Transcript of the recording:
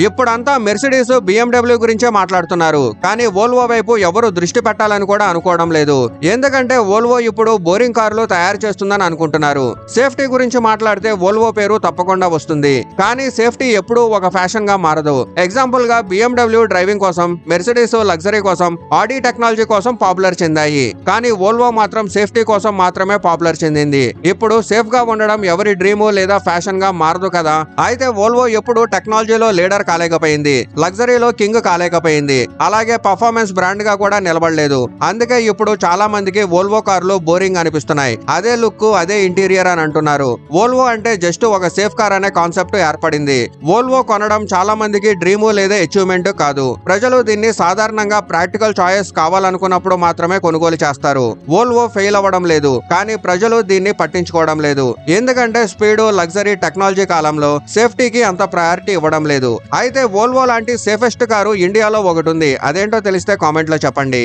ఇప్పుడంతా Mercedes BMW గురించే మాట్లాడుతున్నారు, కానీ వోల్వో వైపు ఎవరు దృష్టి పెట్టాలని కూడా అనుకోవడం లేదు. ఎందుకంటే వోల్వో ఇప్పుడు బోరింగ్ కార్లు తయారు చేస్తుందని అనుకుంటున్నారు. సేఫ్టీ గురించి మాట్లాడితే వోల్వో పేరు తప్పకుండా వస్తుంది, కానీ సేఫ్టీ ఎప్పుడూ ఒక ఫ్యాషన్ గా మారదు. ఎగ్జాంపుల్ గా BMW డ్రైవింగ్ కోసం, మెర్సిడీస్ లగ్జరీ కోసం, ఆడి టెక్నాలజీ కోసం పాపులర్ చెందాయి, కానీ వోల్వో మాత్రం సేఫ్టీ కోసం మాత్రమే పాపులర్ చెందింది. ఇప్పుడు సేఫ్ గా ఉండడం ఎవరి డ్రీము లేదా ఫ్యాషన్ గా మారదు కదా. అయితే వోల్వో ఎప్పుడు టెక్నాలజీలో లీడర్ కాలేకపోయింది, లగ్జరీలో కింగ్ కాలేకపోయింది, అలాగే పర్ఫార్మెన్స్ బ్రాండ్ గా కూడా నిలబడలేదు. అందుకే ఇప్పుడు చాలా మందికి వోల్వో కార్లు బోరింగ్ అనిపిస్తున్నాయి. అదే లుక్, అదే ఇంటీరియర్ అని అంటున్నారు. వోల్వో అంటే జస్ట్ ఒక సేఫ్ కార్ అనే కాన్సెప్ట్ ఏర్పడింది. వోల్వో కొనడం చాలా మందికి డ్రీము లేదా అచీవ్మెంట్ కాదు. ప్రజలు దీన్ని సాధారణంగా ప్రాక్టికల్ చాయిస్ కావాలనుకున్నప్పుడు మాత్రమే కొనుగోలు చేస్తారు. వోల్వో ఫెయిల్ అవ్వడం లేదు, కానీ ప్రజలు దీన్ని పట్టించుకోవడం లేదు. ఎందుకంటే స్పీడ్, లగ్జరీ, టెక్నాలజీ కాలంలో సేఫ్టీకి అంత ప్రయారిటీ ఇవ్వడం లేదు. అయితే వోల్వో లాంటి సేఫెస్ట్ కారు ఇండియాలో ఒకటి ఉంది. అదేంటో తెలిస్తే కామెంట్ లో చెప్పండి.